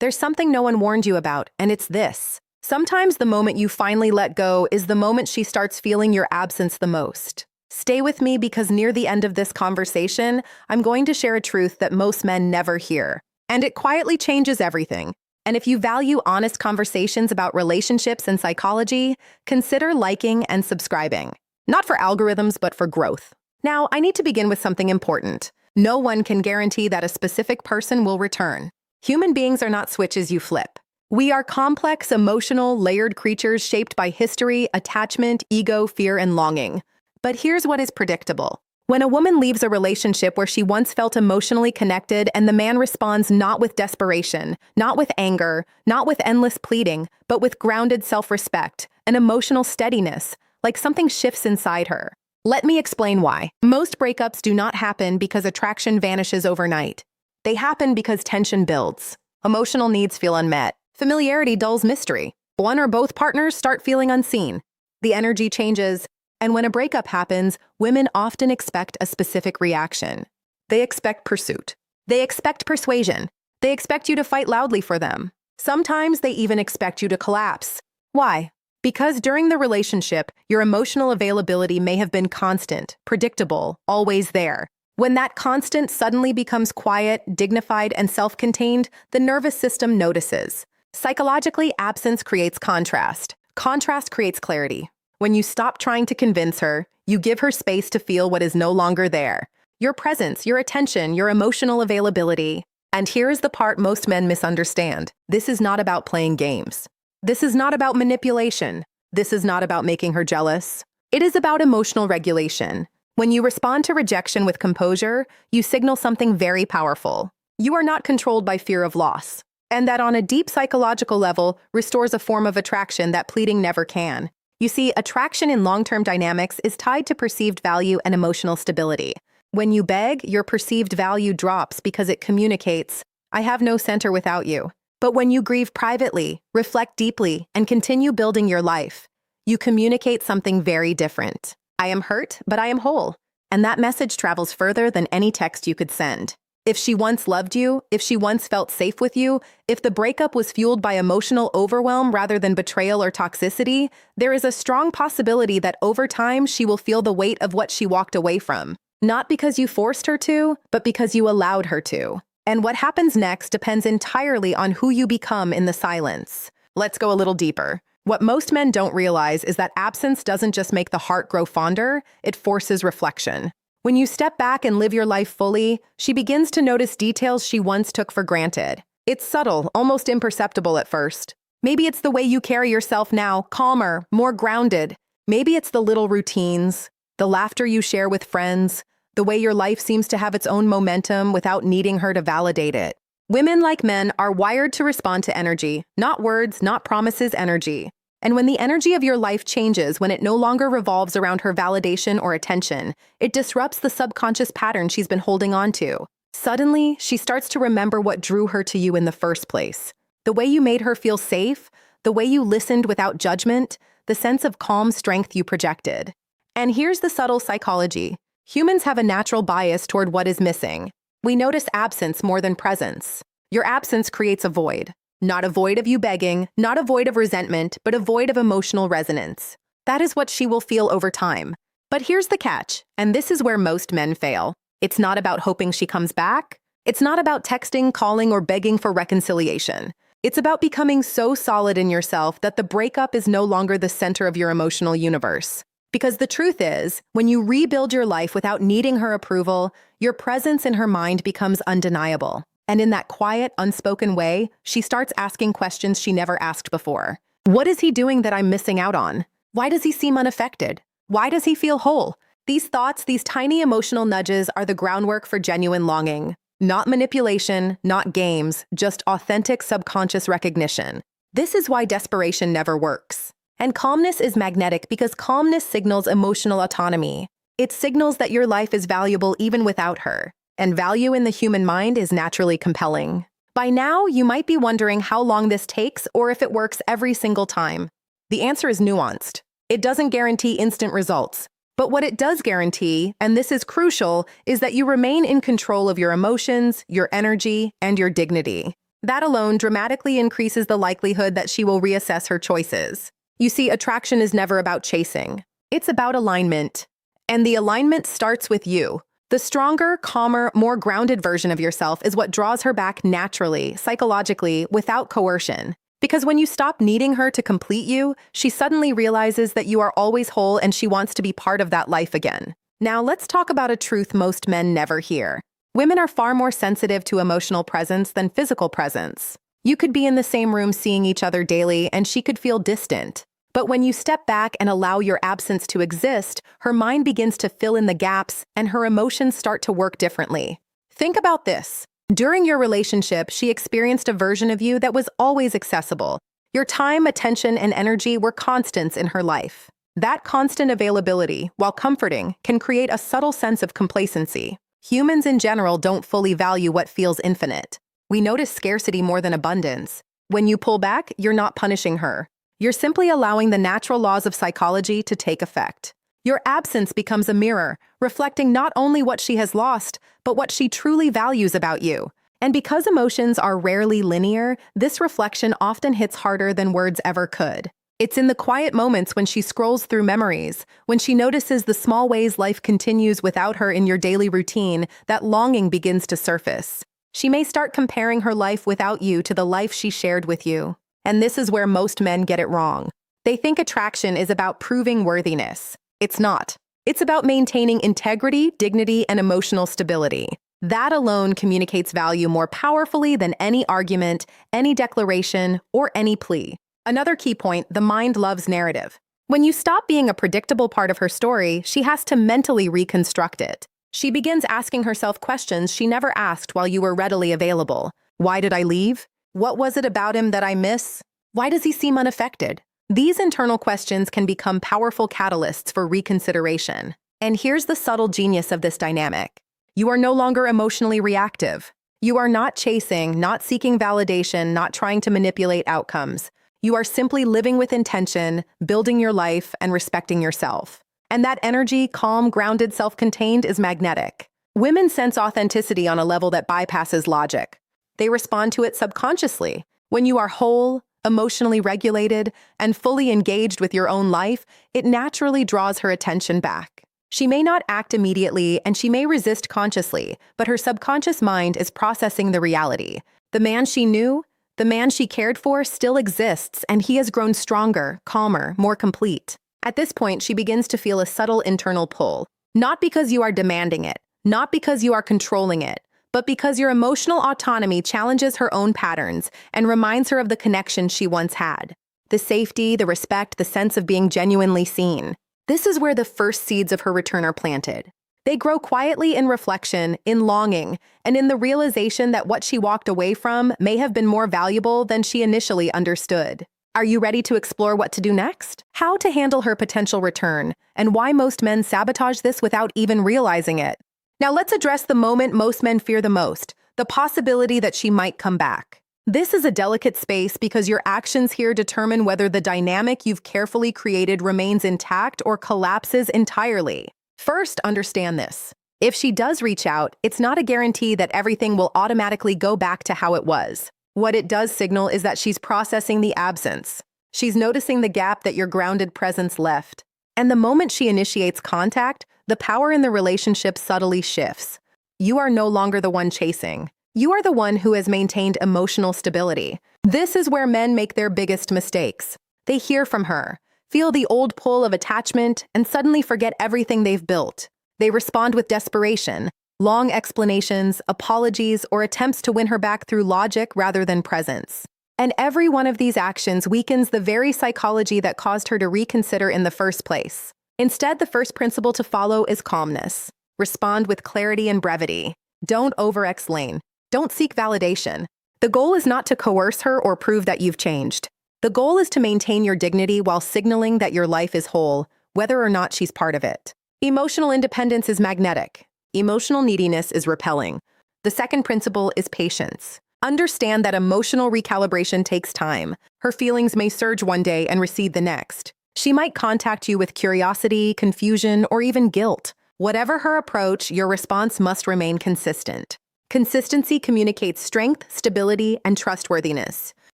There's something no one warned you about, and it's this. Sometimes the moment you finally let go is the moment she starts feeling your absence the most. Stay with me because near the end of this conversation, I'm going to share a truth that most men never hear. And it quietly changes everything. And if you value honest conversations about relationships and psychology, consider liking and subscribing. Not for algorithms, but for growth. Now, I need to begin with something important. No one can guarantee that a specific person will return. Human beings are not switches you flip. We are complex, emotional, layered creatures shaped by history, attachment, ego, fear, and longing. But here's what is predictable. When a woman leaves a relationship where she once felt emotionally connected and the man responds not with desperation, not with anger, not with endless pleading, but with grounded self-respect, an emotional steadiness, like something shifts inside her. Let me explain why. Most breakups do not happen because attraction vanishes overnight. They happen because tension builds. Emotional needs feel unmet. Familiarity dulls mystery. One or both partners start feeling unseen. The energy changes, and when a breakup happens, women often expect a specific reaction. They expect pursuit. They expect persuasion. They expect you to fight loudly for them. Sometimes they even expect you to collapse. Why? Because during the relationship, your emotional availability may have been constant, predictable, always there. When that constant suddenly becomes quiet, dignified, and self-contained, the nervous system notices. Psychologically, absence creates contrast. Contrast creates clarity. When you stop trying to convince her, you give her space to feel what is no longer there. Your presence, your attention, your emotional availability. And here is the part most men misunderstand. This is not about playing games. This is not about manipulation. This is not about making her jealous. It is about emotional regulation. When you respond to rejection with composure, you signal something very powerful. You are not controlled by fear of loss. And that on a deep psychological level restores a form of attraction that pleading never can. You see, attraction in long-term dynamics is tied to perceived value and emotional stability. When you beg, your perceived value drops because it communicates, I have no center without you. But when you grieve privately, reflect deeply, and continue building your life, you communicate something very different. I am hurt, but I am whole. And that message travels further than any text you could send. If she once loved you, if she once felt safe with you, if the breakup was fueled by emotional overwhelm rather than betrayal or toxicity, there is a strong possibility that over time she will feel the weight of what she walked away from. Not because you forced her to, but because you allowed her to. And what happens next depends entirely on who you become in the silence. Let's go a little deeper. What most men don't realize is that absence doesn't just make the heart grow fonder, it forces reflection. When you step back and live your life fully, she begins to notice details she once took for granted. It's subtle, almost imperceptible at first. Maybe it's the way you carry yourself now, calmer, more grounded. Maybe it's the little routines, the laughter you share with friends, the way your life seems to have its own momentum without needing her to validate it. Women, like men, are wired to respond to energy, not words, not promises, energy. And when the energy of your life changes, when it no longer revolves around her validation or attention, it disrupts the subconscious pattern she's been holding on to. Suddenly, she starts to remember what drew her to you in the first place. The way you made her feel safe, the way you listened without judgment, the sense of calm strength you projected. And here's the subtle psychology. Humans have a natural bias toward what is missing. We notice absence more than presence. Your absence creates a void. Not a void of you begging, not a void of resentment, but a void of emotional resonance. That is what she will feel over time. But here's the catch, and this is where most men fail. It's not about hoping she comes back. It's not about texting, calling, or begging for reconciliation. It's about becoming so solid in yourself that the breakup is no longer the center of your emotional universe. Because the truth is, when you rebuild your life without needing her approval, your presence in her mind becomes undeniable. And in that quiet, unspoken way, she starts asking questions she never asked before. What is he doing that I'm missing out on? Why does he seem unaffected? Why does he feel whole? These thoughts, these tiny emotional nudges are the groundwork for genuine longing. Not manipulation, not games, just authentic subconscious recognition. This is why desperation never works. And calmness is magnetic because calmness signals emotional autonomy. It signals that your life is valuable even without her. And value in the human mind is naturally compelling. By now, you might be wondering how long this takes or if it works every single time. The answer is nuanced. It doesn't guarantee instant results. But what it does guarantee, and this is crucial, is that you remain in control of your emotions, your energy, and your dignity. That alone dramatically increases the likelihood that she will reassess her choices. You see, attraction is never about chasing. It's about alignment. And the alignment starts with you. The stronger, calmer, more grounded version of yourself is what draws her back naturally, psychologically, without coercion. Because when you stop needing her to complete you, she suddenly realizes that you are always whole and she wants to be part of that life again. Now, let's talk about a truth most men never hear. Women are far more sensitive to emotional presence than physical presence. You could be in the same room seeing each other daily and she could feel distant. But when you step back and allow your absence to exist, her mind begins to fill in the gaps and her emotions start to work differently. Think about this. During your relationship, she experienced a version of you that was always accessible. Your time, attention, and energy were constants in her life. That constant availability, while comforting, can create a subtle sense of complacency. Humans in general don't fully value what feels infinite. We notice scarcity more than abundance. When you pull back, you're not punishing her. You're simply allowing the natural laws of psychology to take effect. Your absence becomes a mirror, reflecting not only what she has lost, but what she truly values about you. And because emotions are rarely linear, this reflection often hits harder than words ever could. It's in the quiet moments when she scrolls through memories, when she notices the small ways life continues without her in your daily routine, that longing begins to surface. She may start comparing her life without you to the life she shared with you. And this is where most men get it wrong. They think attraction is about proving worthiness. It's not. It's about maintaining integrity, dignity, and emotional stability. That alone communicates value more powerfully than any argument, any declaration, or any plea. Another key point, the mind loves narrative. When you stop being a predictable part of her story, she has to mentally reconstruct it. She begins asking herself questions she never asked while you were readily available. Why did I leave? What was it about him that I miss? Why does he seem unaffected? These internal questions can become powerful catalysts for reconsideration. And here's the subtle genius of this dynamic. You are no longer emotionally reactive. You are not chasing, not seeking validation, not trying to manipulate outcomes. You are simply living with intention, building your life, and respecting yourself. And that energy, calm, grounded, self-contained, is magnetic. Women sense authenticity on a level that bypasses logic. They respond to it subconsciously. When you are whole, emotionally regulated, and fully engaged with your own life, it naturally draws her attention back. She may not act immediately and she may resist consciously, but her subconscious mind is processing the reality. The man she knew, the man she cared for still exists, and he has grown stronger, calmer, more complete. At this point, she begins to feel a subtle internal pull. Not because you are demanding it, not because you are controlling it, but because your emotional autonomy challenges her own patterns and reminds her of the connection she once had. The safety, the respect, the sense of being genuinely seen. This is where the first seeds of her return are planted. They grow quietly in reflection, in longing, and in the realization that what she walked away from may have been more valuable than she initially understood. Are you ready to explore what to do next? How to handle her potential return, and why most men sabotage this without even realizing it. Now let's address the moment most men fear the most, the possibility that she might come back. This is a delicate space because your actions here determine whether the dynamic you've carefully created remains intact or collapses entirely. First, understand this. If she does reach out, it's not a guarantee that everything will automatically go back to how it was. What it does signal is that she's processing the absence. She's noticing the gap that your grounded presence left. And the moment she initiates contact, the power in the relationship subtly shifts. You are no longer the one chasing. You are the one who has maintained emotional stability. This is where men make their biggest mistakes. They hear from her, feel the old pull of attachment, and suddenly forget everything they've built. They respond with desperation, long explanations, apologies, or attempts to win her back through logic rather than presence. And every one of these actions weakens the very psychology that caused her to reconsider in the first place. Instead, the first principle to follow is calmness. Respond with clarity and brevity. Don't over-explain. Don't seek validation. The goal is not to coerce her or prove that you've changed. The goal is to maintain your dignity while signaling that your life is whole, whether or not she's part of it. Emotional independence is magnetic. Emotional neediness is repelling. The second principle is patience. Understand that emotional recalibration takes time. Her feelings may surge one day and recede the next. She might contact you with curiosity, confusion, or even guilt. Whatever her approach, your response must remain consistent. Consistency communicates strength, stability, and trustworthiness,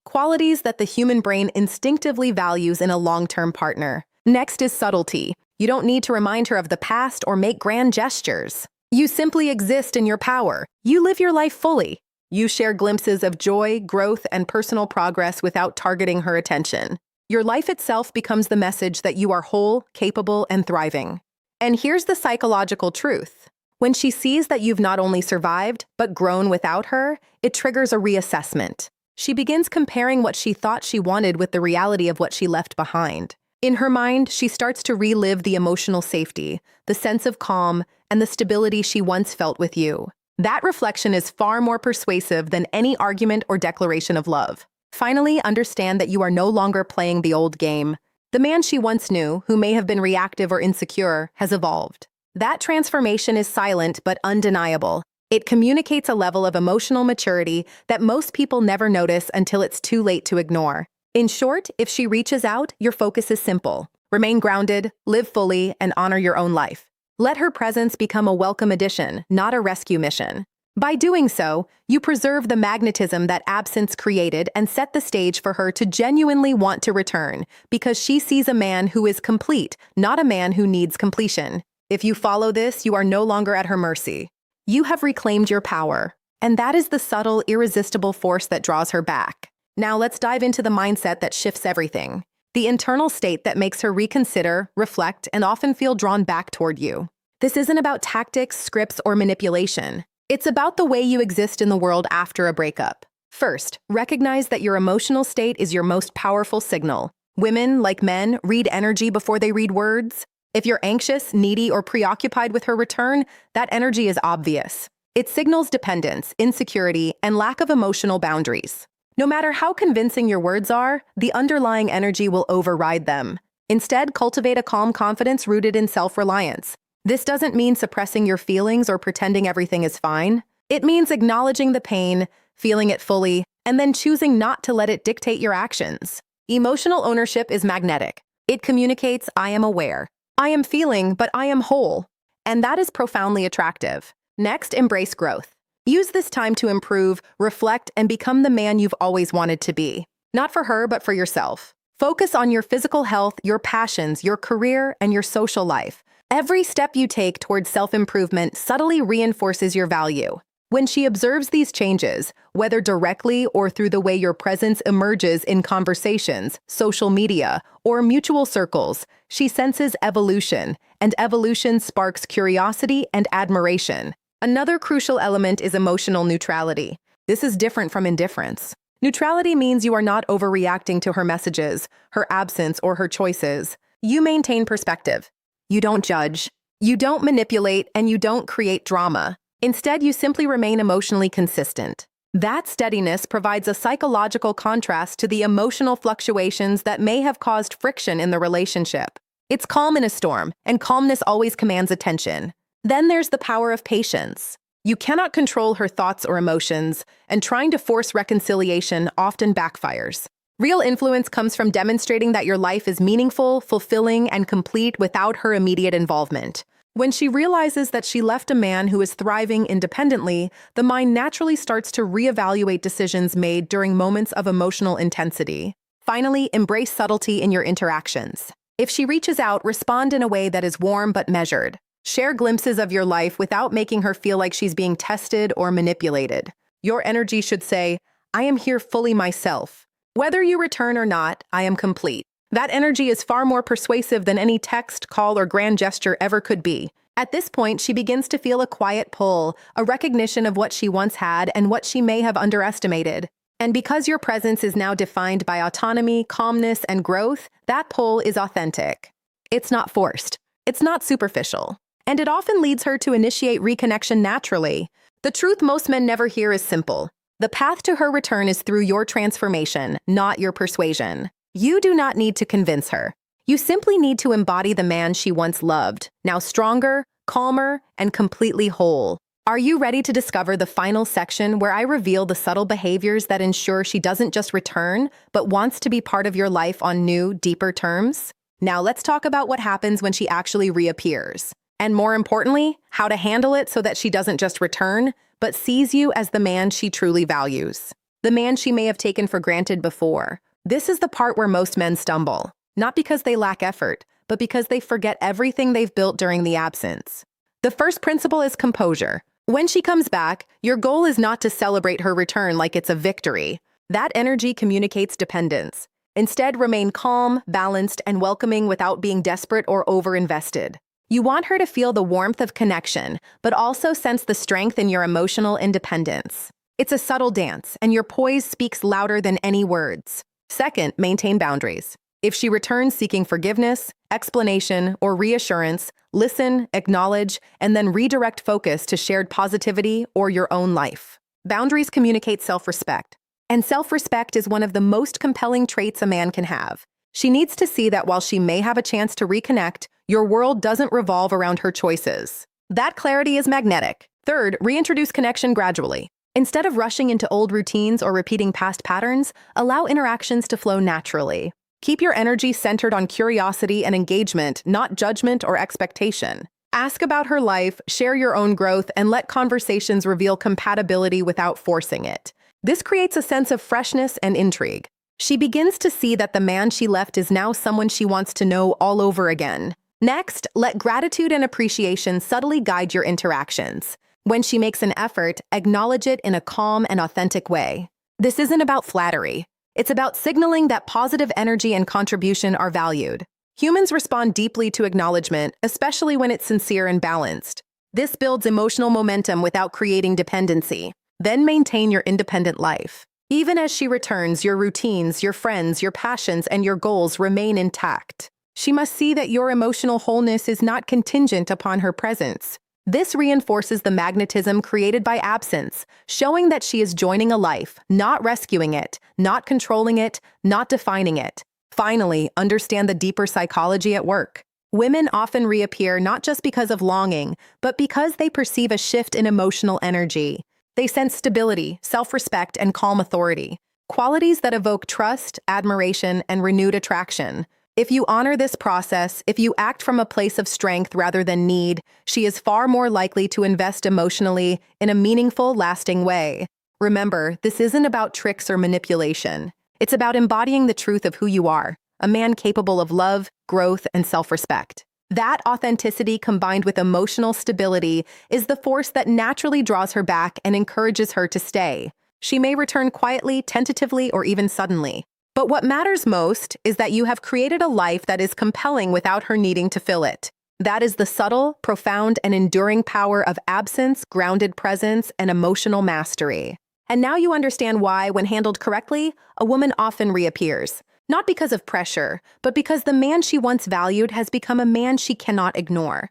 qualities that the human brain instinctively values in a long-term partner. Next is subtlety. You don't need to remind her of the past or make grand gestures. You simply exist in your power. You live your life fully. You share glimpses of joy, growth, and personal progress without targeting her attention. Your life itself becomes the message that you are whole, capable, and thriving. And here's the psychological truth. When she sees that you've not only survived, but grown without her, it triggers a reassessment. She begins comparing what she thought she wanted with the reality of what she left behind. In her mind, she starts to relive the emotional safety, the sense of calm, and the stability she once felt with you. That reflection is far more persuasive than any argument or declaration of love. Finally, understand that you are no longer playing the old game. The man she once knew, who may have been reactive or insecure, has evolved. That transformation is silent but undeniable. It communicates a level of emotional maturity that most people never notice until it's too late to ignore. In short, if she reaches out, your focus is simple. Remain grounded, live fully, and honor your own life. Let her presence become a welcome addition, not a rescue mission. By doing so, you preserve the magnetism that absence created and set the stage for her to genuinely want to return, because she sees a man who is complete, not a man who needs completion. If you follow this, you are no longer at her mercy. You have reclaimed your power, and that is the subtle, irresistible force that draws her back. Now let's dive into the mindset that shifts everything. The internal state that makes her reconsider, reflect, and often feel drawn back toward you. This isn't about tactics, scripts, or manipulation. It's about the way you exist in the world after a breakup. First, recognize that your emotional state is your most powerful signal. Women, like men, read energy before they read words. If you're anxious, needy, or preoccupied with her return, that energy is obvious. It signals dependence, insecurity, and lack of emotional boundaries. No matter how convincing your words are, the underlying energy will override them. Instead, cultivate a calm confidence rooted in self-reliance. This doesn't mean suppressing your feelings or pretending everything is fine. It means acknowledging the pain, feeling it fully, and then choosing not to let it dictate your actions. Emotional ownership is magnetic. It communicates, I am aware. I am feeling, but I am whole. And that is profoundly attractive. Next, embrace growth. Use this time to improve, reflect, and become the man you've always wanted to be. Not for her, but for yourself. Focus on your physical health, your passions, your career, and your social life. Every step you take towards self-improvement subtly reinforces your value. When she observes these changes, whether directly or through the way your presence emerges in conversations, social media, or mutual circles, she senses evolution, and evolution sparks curiosity and admiration. Another crucial element is emotional neutrality. This is different from indifference. Neutrality means you are not overreacting to her messages, her absence, or her choices. You maintain perspective. You don't judge. You don't manipulate, and you don't create drama. Instead, you simply remain emotionally consistent. That steadiness provides a psychological contrast to the emotional fluctuations that may have caused friction in the relationship. It's calm in a storm, and calmness always commands attention. Then there's the power of patience. You cannot control her thoughts or emotions, and trying to force reconciliation often backfires. Real influence comes from demonstrating that your life is meaningful, fulfilling, and complete without her immediate involvement. When she realizes that she left a man who is thriving independently, the mind naturally starts to reevaluate decisions made during moments of emotional intensity. Finally, embrace subtlety in your interactions. If she reaches out, respond in a way that is warm but measured. Share glimpses of your life without making her feel like she's being tested or manipulated. Your energy should say, I am here fully myself. Whether you return or not, I am complete. That energy is far more persuasive than any text, call, or grand gesture ever could be. At this point, she begins to feel a quiet pull, a recognition of what she once had and what she may have underestimated. And because your presence is now defined by autonomy, calmness, and growth, that pull is authentic. It's not forced. It's not superficial. And it often leads her to initiate reconnection naturally. The truth most men never hear is simple. The path to her return is through your transformation, not your persuasion. You do not need to convince her. You simply need to embody the man she once loved, now stronger, calmer, and completely whole. Are you ready to discover the final section where I reveal the subtle behaviors that ensure she doesn't just return, but wants to be part of your life on new, deeper terms? Now let's talk about what happens when she actually reappears. And more importantly, how to handle it so that she doesn't just return, but sees you as the man she truly values, the man she may have taken for granted before. This is the part where most men stumble, not because they lack effort, but because they forget everything they've built during the absence. The first principle is composure. When she comes back, your goal is not to celebrate her return like it's a victory. That energy communicates dependence. Instead, remain calm, balanced, and welcoming without being desperate or over-invested. You want her to feel the warmth of connection, but also sense the strength in your emotional independence. It's a subtle dance, and your poise speaks louder than any words. Second, maintain boundaries. If she returns seeking forgiveness, explanation, or reassurance, listen, acknowledge, and then redirect focus to shared positivity or your own life. Boundaries communicate self-respect, and self-respect is one of the most compelling traits a man can have. She needs to see that while she may have a chance to reconnect, your world doesn't revolve around her choices. That clarity is magnetic. Third, reintroduce connection gradually. Instead of rushing into old routines or repeating past patterns, allow interactions to flow naturally. Keep your energy centered on curiosity and engagement, not judgment or expectation. Ask about her life, share your own growth, and let conversations reveal compatibility without forcing it. This creates a sense of freshness and intrigue. She begins to see that the man she left is now someone she wants to know all over again. Next, let gratitude and appreciation subtly guide your interactions. When she makes an effort, acknowledge it in a calm and authentic way. This isn't about flattery. It's about signaling that positive energy and contribution are valued. Humans respond deeply to acknowledgement, especially when it's sincere and balanced. This builds emotional momentum without creating dependency. Then maintain your independent life. Even as she returns, your routines, your friends, your passions, and your goals remain intact. She must see that your emotional wholeness is not contingent upon her presence. This reinforces the magnetism created by absence, showing that she is joining a life, not rescuing it, not controlling it, not defining it. Finally, understand the deeper psychology at work. Women often reappear not just because of longing, but because they perceive a shift in emotional energy. They sense stability, self-respect, and calm authority, qualities that evoke trust, admiration, and renewed attraction. If you honor this process, if you act from a place of strength rather than need, she is far more likely to invest emotionally in a meaningful, lasting way. Remember, this isn't about tricks or manipulation. It's about embodying the truth of who you are, a man capable of love, growth, and self-respect. That authenticity combined with emotional stability is the force that naturally draws her back and encourages her to stay. She may return quietly, tentatively, or even suddenly. But what matters most is that you have created a life that is compelling without her needing to fill it. That is the subtle, profound, and enduring power of absence, grounded presence, and emotional mastery. And now you understand why, when handled correctly, a woman often reappears. Not because of pressure, but because the man she once valued has become a man she cannot ignore.